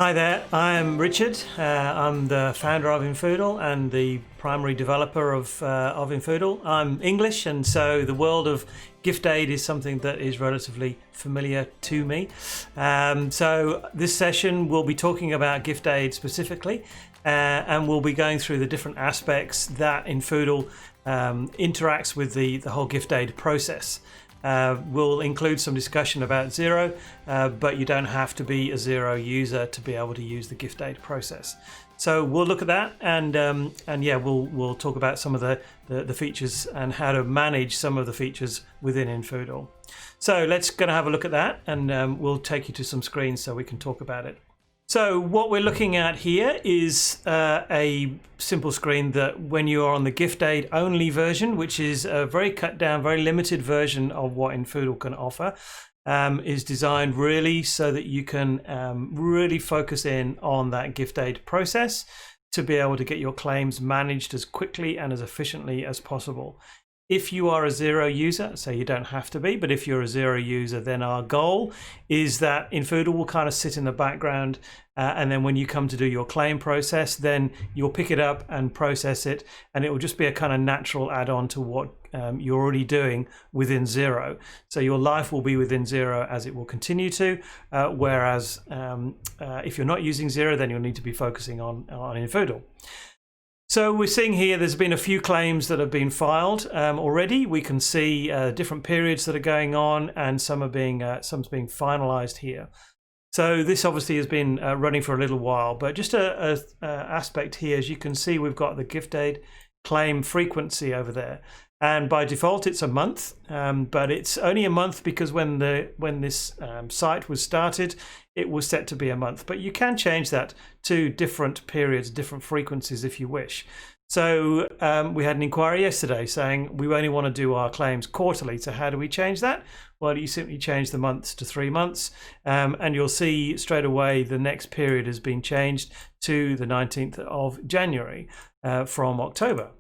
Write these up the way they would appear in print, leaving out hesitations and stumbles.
Hi there, I'm Richard. I'm the founder of infoodle and the primary developer of infoodle. I'm English, and so the world of gift aid is something that is relatively familiar to me. So this session we'll be talking about gift aid specifically, and we'll be going through the different aspects that infoodle interacts with the whole gift aid process. We'll include some discussion about Xero, but you don't have to be a Xero user to be able to use the gift aid process. So we'll look at that, and yeah, we'll talk about some of the features and how to manage some of the features within infoodle. So let's go and have a look at that, and we'll take you to some screens so we can talk about it. So what we're looking at here is a simple screen that when you are on the gift aid only version, which is a very cut down, very limited version of what infoodle can offer, is designed really so that you can really focus in on that gift aid process to be able to get your claims managed as quickly and as efficiently as possible. If you are a Xero user, so you don't have to be, but if you're a Xero user, then our goal is that infoodle will kind of sit in the background, and then when you come to do your claim process, then you'll pick it up and process it, and it will just be a kind of natural add-on to what you're already doing within Xero. So your life will be within Xero as it will continue to, whereas if you're not using Xero, then you'll need to be focusing on infoodle. So we're seeing here there's been a few claims that have been filed already. We can see different periods that are going on, and some's being finalized here. So this obviously has been running for a little while, but just a aspect here, as you can see, we've got the gift aid claim frequency over there. And by default, it's a month, but it's only a month because when this site was started, it was set to be a month. But you can change that to different periods, different frequencies if you wish. So we had an inquiry yesterday saying we only want to do our claims quarterly. So how do we change that? Well, you simply change the months to 3 months, and you'll see straight away the next period has been changed to the 19th of January from October.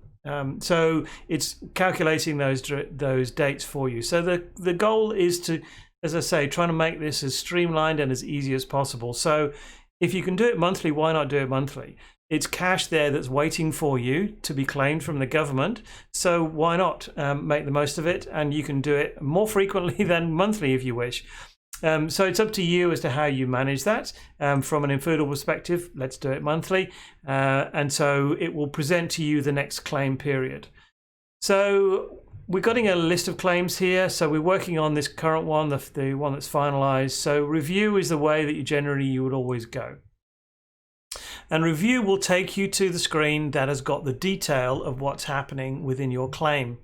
So it's calculating those dates for you. So the goal is to, as I say, trying to make this as streamlined and as easy as possible. So if you can do it monthly, why not do it monthly? It's cash there that's waiting for you to be claimed from the government. So why not make the most of it? And you can do it more frequently than monthly if you wish. So it's up to you as to how you manage that. From an infoodle perspective, let's do it monthly. And so it will present to you the next claim period. So we're getting a list of claims here. So we're working on this current one, the one that's finalized. So review is the way that you would always go. And review will take you to the screen that has got the detail of what's happening within your claim.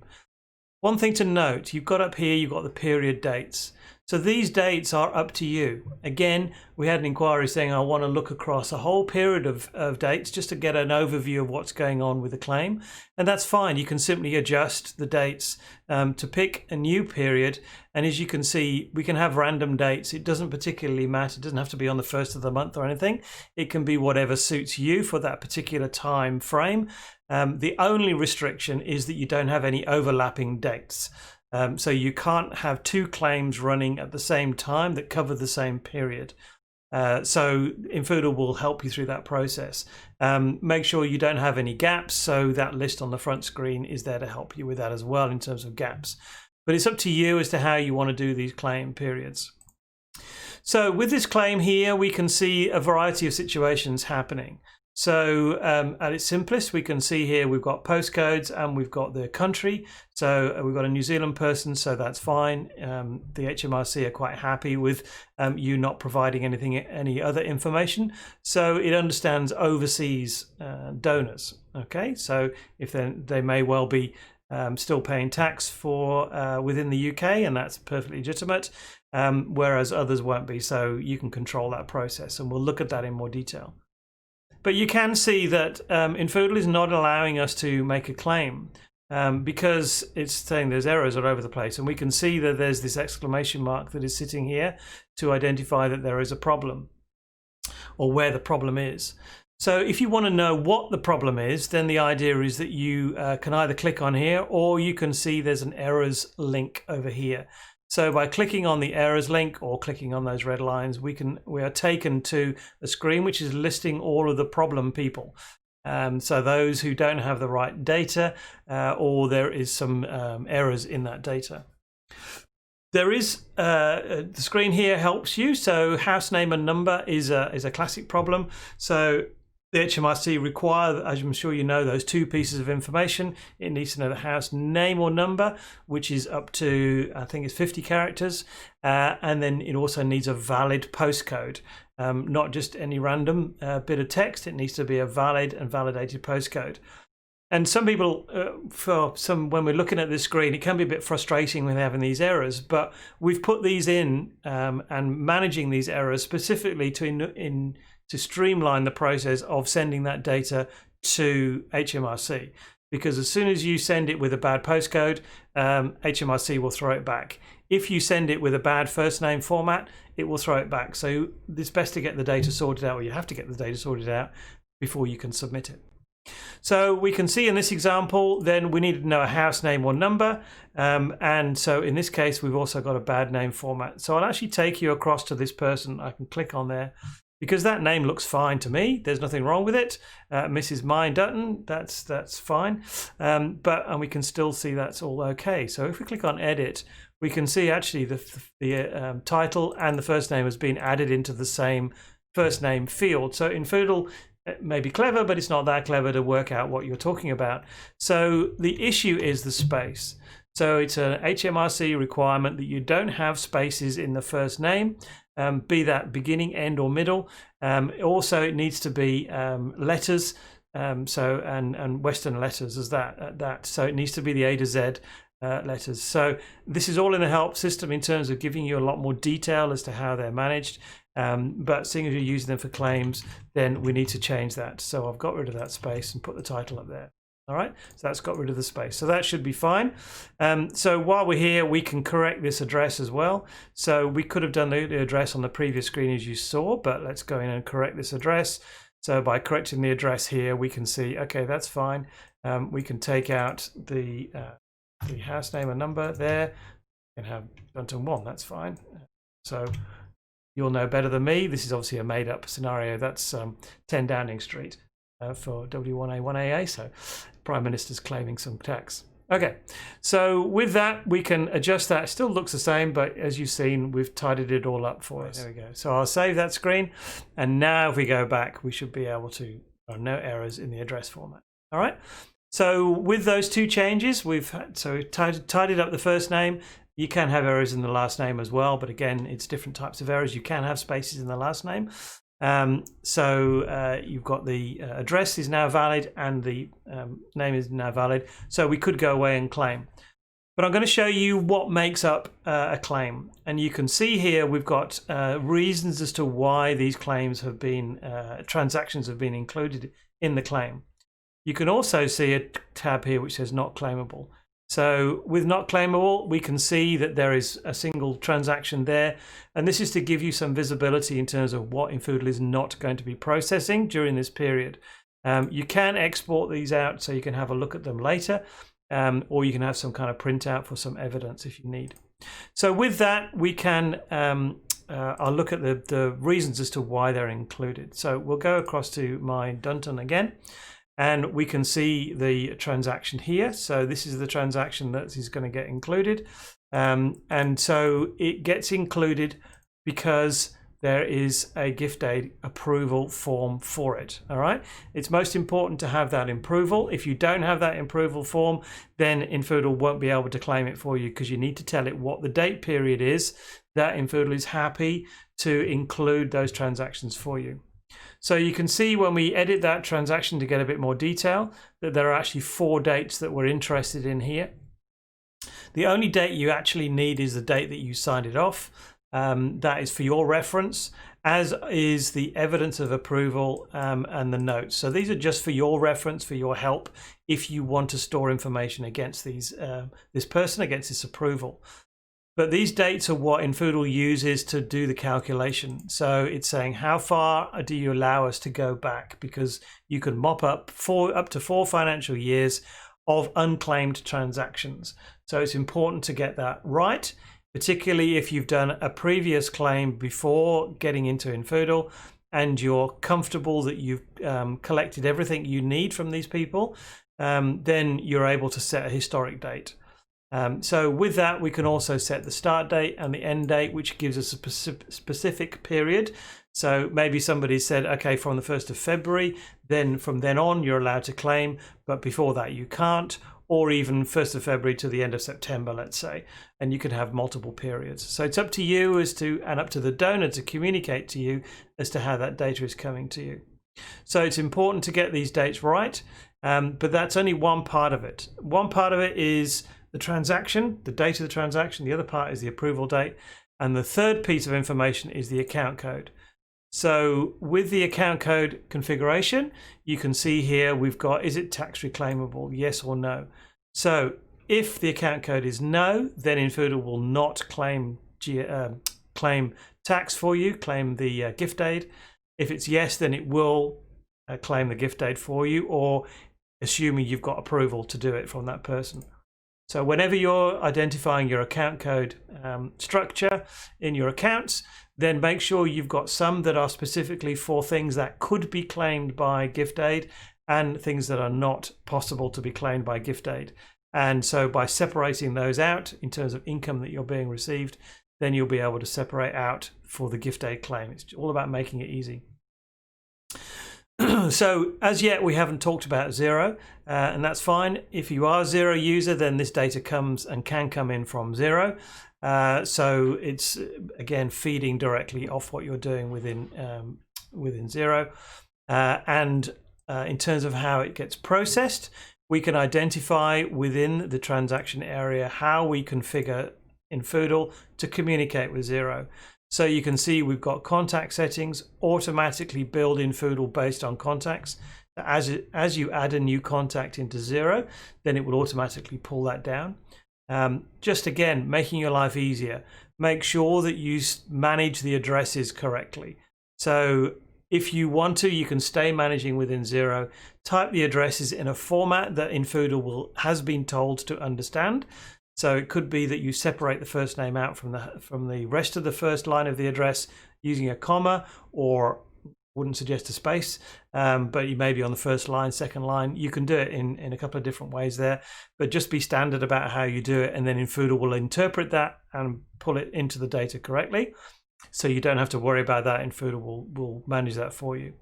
One thing to note, you've got up here, you've got the period dates. So these dates are up to you. Again, we had an inquiry saying I want to look across a whole period of dates just to get an overview of what's going on with the claim. And that's fine. You can simply adjust the dates to pick a new period. And as you can see, we can have random dates. It doesn't particularly matter. It doesn't have to be on the first of the month or anything. It can be whatever suits you for that particular time frame. The only restriction is that you don't have any overlapping dates. So you can't have two claims running at the same time that cover the same period. So infoodle will help you through that process. Make sure you don't have any gaps, so that list on the front screen is there to help you with that as well in terms of gaps. But it's up to you as to how you want to do these claim periods. So with this claim here, we can see a variety of situations happening. So at its simplest, we can see here we've got postcodes and we've got the country. So we've got a New Zealand person, so that's fine. The HMRC are quite happy with you not providing any other information. So it understands overseas donors. Okay, so if they may well be still paying tax for within the UK, and that's perfectly legitimate, whereas others won't be. So you can control that process, and we'll look at that in more detail. But you can see that infoodle is not allowing us to make a claim because it's saying there's errors all over the place. And we can see that there's this exclamation mark that is sitting here to identify that there is a problem or where the problem is. So if you want to know what the problem is, then the idea is that you can either click on here or you can see there's an errors link over here. So by clicking on the errors link or clicking on those red lines, we are taken to a screen which is listing all of the problem people. So those who don't have the right data or there is some errors in that data. There is the screen here helps you. So house name and number is a classic problem. So the HMRC require, as I'm sure you know, those two pieces of information. It needs to know the house name or number, which is up to, I think it's 50 characters. And then it also needs a valid postcode, not just any random bit of text. It needs to be a valid and validated postcode. And some people, when we're looking at this screen, it can be a bit frustrating when they're having these errors, but we've put these in and managing these errors specifically to streamline the process of sending that data to HMRC. Because as soon as you send it with a bad postcode, HMRC will throw it back. If you send it with a bad first name format, it will throw it back. So it's best to get the data sorted out, or you have to get the data sorted out before you can submit it. So we can see in this example, then we need to know a house name or number. And so in this case, we've also got a bad name format. So I'll actually take you across to this person. I can click on there because that name looks fine to me. There's nothing wrong with it. Mrs. Mine Dutton, that's fine. And we can still see that's all okay. So if we click on edit, we can see actually the title and the first name has been added into the same first name field. So infoodle, it may be clever, but it's not that clever to work out what you're talking about. So the issue is the space. So it's an HMRC requirement that you don't have spaces in the first name, be that beginning, end, or middle. Also, it needs to be letters, and Western letters as that. So it needs to be the A to Z letters. So this is all in the help system in terms of giving you a lot more detail as to how they're managed. But seeing as you're using them for claims, then we need to change that. So I've got rid of that space and put the title up there. All right, so that's got rid of the space. So that should be fine. So while we're here, we can correct this address as well. So we could have done the address on the previous screen as you saw, but let's go in and correct this address. So by correcting the address here, we can see, okay, that's fine. We can take out the house name and number there and have Dunton 1, that's fine. So you'll know better than me. This is obviously a made-up scenario. That's 10 Downing Street for W1A1AA. So Prime Minister's claiming some tax. Okay, so with that, we can adjust that. It still looks the same, but as you've seen, we've tidied it all up for us. There we go. So I'll save that screen. And now if we go back, we should be able to, no errors in the address format. All right. So with those two changes, we've tidied up the first name. You can have errors in the last name as well, but again, it's different types of errors. You can have spaces in the last name. You've got the address is now valid and the name is now valid. So we could go away and claim. But I'm going to show you what makes up a claim. And you can see here we've got reasons as to why these claims have been, transactions have been included in the claim. You can also see a tab here which says not claimable. So with not claimable, we can see that there is a single transaction there. And this is to give you some visibility in terms of what infoodle is not going to be processing during this period. You can export these out so you can have a look at them later, or you can have some kind of printout for some evidence if you need. So with that, we can, I'll look at the reasons as to why they're included. So we'll go across to my Dunton again. And we can see the transaction here. So this is the transaction that is going to get included. And so it gets included because there is a gift aid approval form for it. All right. It's most important to have that approval. If you don't have that approval form, then infoodle won't be able to claim it for you because you need to tell it what the date period is that infoodle is happy to include those transactions for you. So you can see when we edit that transaction to get a bit more detail that there are actually 4 dates that we're interested in here. The only date you actually need is the date that you signed it off. That is for your reference, as is the evidence of approval and the notes. So these are just for your reference, for your help, if you want to store information against these, this person, against this approval. But these dates are what infoodle uses to do the calculation. So it's saying how far do you allow us to go back, because you can mop up up to 4 financial years of unclaimed transactions. So it's important to get that right, particularly if you've done a previous claim before getting into infoodle and you're comfortable that you've collected everything you need from these people, then you're able to set a historic date. So with that, we can also set the start date and the end date, which gives us a specific period. So maybe somebody said, okay, from the 1st of February, then from then on, you're allowed to claim, but before that you can't, or even 1st of February to the end of September, let's say, and you can have multiple periods. So it's up to you and up to the donor to communicate to you as to how that data is coming to you. So it's important to get these dates right, but that's only one part of it. One part of it is the transaction, the date of the transaction. The other part is the approval date. And the third piece of information is the account code. So with the account code configuration, you can see here we've got, is it tax reclaimable, yes or no? So if the account code is no, then infoodle will not claim tax for you, claim the gift aid. If it's yes, then it will claim the gift aid for you, or assuming you've got approval to do it from that person. So whenever you're identifying your account code structure in your accounts, then make sure you've got some that are specifically for things that could be claimed by gift aid and things that are not possible to be claimed by gift aid. And so by separating those out in terms of income that you're being received, then you'll be able to separate out for the gift aid claim. It's all about making it easy. So as yet we haven't talked about Xero, and that's fine. If you are a Xero user, then this data comes and can come in from Xero. So it's again feeding directly off what you're doing within Xero. And in terms of how it gets processed, we can identify within the transaction area how we configure infoodle to communicate with Xero. So you can see we've got contact settings, automatically build infoodle based on contacts. As you add a new contact into Xero, then it will automatically pull that down. Just again, making your life easier. Make sure that you manage the addresses correctly. So if you want to, you can stay managing within Xero. Type the addresses in a format that infoodle has been told to understand. So it could be that you separate the first name out from the rest of the first line of the address using a comma, or wouldn't suggest a space, but you may be on the first line, second line. You can do it in a couple of different ways there, but just be standard about how you do it, and then infoodle will interpret that and pull it into the data correctly. So you don't have to worry about that. infoodle will manage that for you.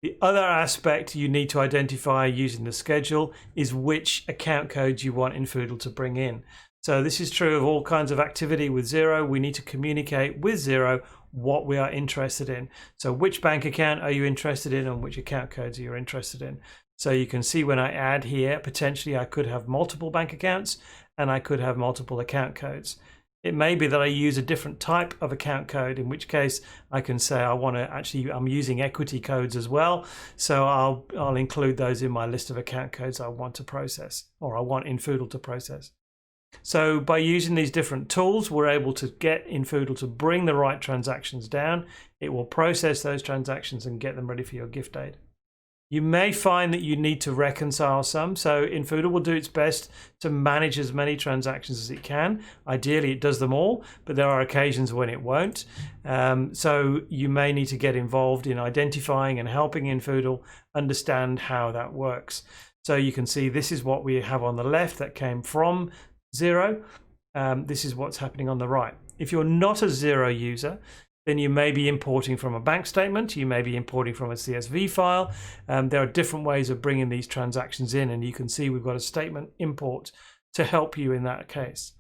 The other aspect you need to identify using the schedule is which account codes you want infoodle to bring in. So this is true of all kinds of activity with Xero. We need to communicate with Xero what we are interested in. So which bank account are you interested in, and which account codes are you interested in? So you can see when I add here, potentially I could have multiple bank accounts and I could have multiple account codes. It may be that I use a different type of account code, in which case I can say I'm using equity codes as well. So I'll include those in my list of account codes I want to process, or I want infoodle to process. So by using these different tools, we're able to get infoodle to bring the right transactions down. It will process those transactions and get them ready for your gift aid. You may find that you need to reconcile some, so infoodle will do its best to manage as many transactions as it can. Ideally, it does them all, but there are occasions when it won't. So you may need to get involved in identifying and helping infoodle understand how that works. So you can see this is what we have on the left that came from Xero. This is what's happening on the right. If you're not a Xero user, then you may be importing from a bank statement, you may be importing from a CSV file. There are different ways of bringing these transactions in, and you can see we've got a statement import to help you in that case.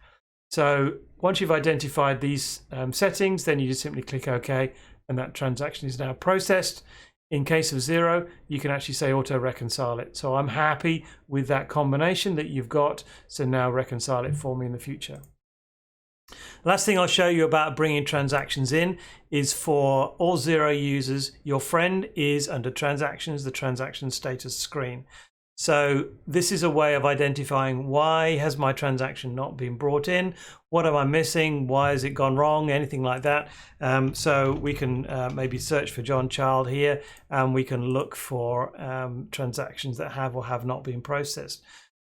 So once you've identified these settings, then you just simply click OK, and that transaction is now processed. In case of Xero, you can actually say auto reconcile it. So I'm happy with that combination that you've got, so now reconcile it for me in the future. Last thing I'll show you about bringing transactions in is for all Xero users, your friend is under transactions, the transaction status screen. So this is a way of identifying why has my transaction not been brought in, what am I missing, why has it gone wrong, anything like that. So we can maybe search for John Child here, and we can look for transactions that have or have not been processed.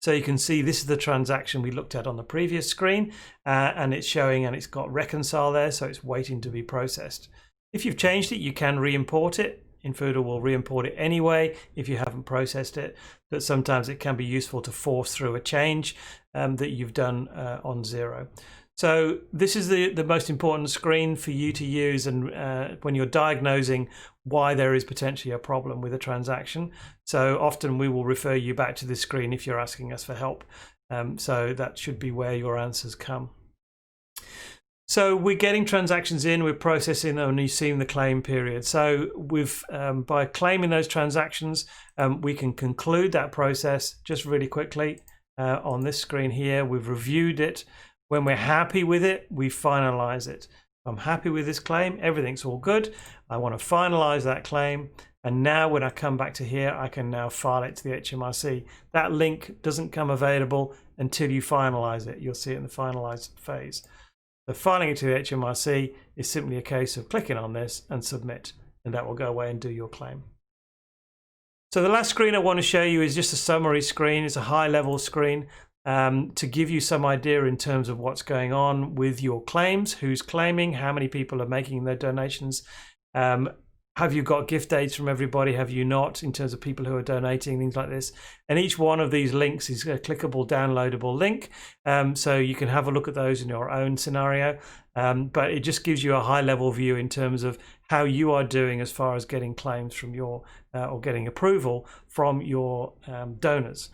So you can see this is the transaction we looked at on the previous screen, and it's showing, and it's got reconcile there, so it's waiting to be processed. If you've changed it, you can re-import it. infoodle will re-import it anyway if you haven't processed it, but sometimes it can be useful to force through a change that you've done on Xero. So this is the most important screen for you to use, and when you're diagnosing why there is potentially a problem with a transaction. So often we will refer you back to this screen if you're asking us for help. So that should be where your answers come. So we're getting transactions in, we're processing, and you've seen the claim period. So we've by claiming those transactions, we can conclude that process just really quickly on this screen here. We've reviewed it. When we're happy with it, we finalize it. I'm happy with this claim, everything's all good. I want to finalize that claim. And now when I come back to here, I can now file it to the HMRC. That link doesn't come available until you finalize it. You'll see it in the finalized phase. So filing it to the HMRC is simply a case of clicking on this and submit, and that will go away and do your claim. So the last screen I want to show you is just a summary screen. It's a high-level screen to give you some idea in terms of what's going on with your claims, who's claiming, how many people are making their donations. Have you got gift aids from everybody? Have you not, in terms of people who are donating, things like this? And each one of these links is a clickable, downloadable link. So you can have a look at those in your own scenario. But it just gives you a high level view in terms of how you are doing as far as getting claims from your, or getting approval from your donors.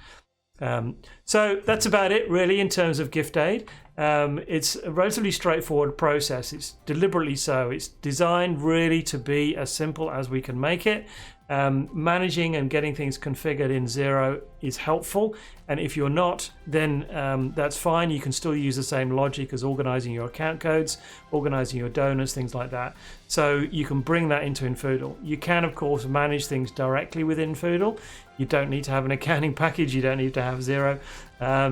So that's about it really in terms of gift aid. It's a relatively straightforward process. It's deliberately so. It's designed really to be as simple as we can make it. Managing and getting things configured in Xero is helpful, and if you're not, then that's fine. You can still use the same logic as organizing your account codes, organizing your donors, things like that. So you can bring that into infoodle. You can of course manage things directly with infoodle. You don't need to have an accounting package, you don't need to have Xero.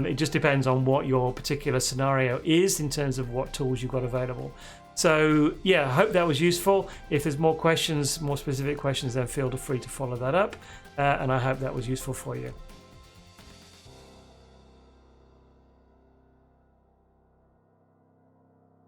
It just depends on what your particular scenario is in terms of what tools you've got available. So yeah, I hope that was useful. If there's more questions, more specific questions, then feel free to follow that up. And I hope that was useful for you.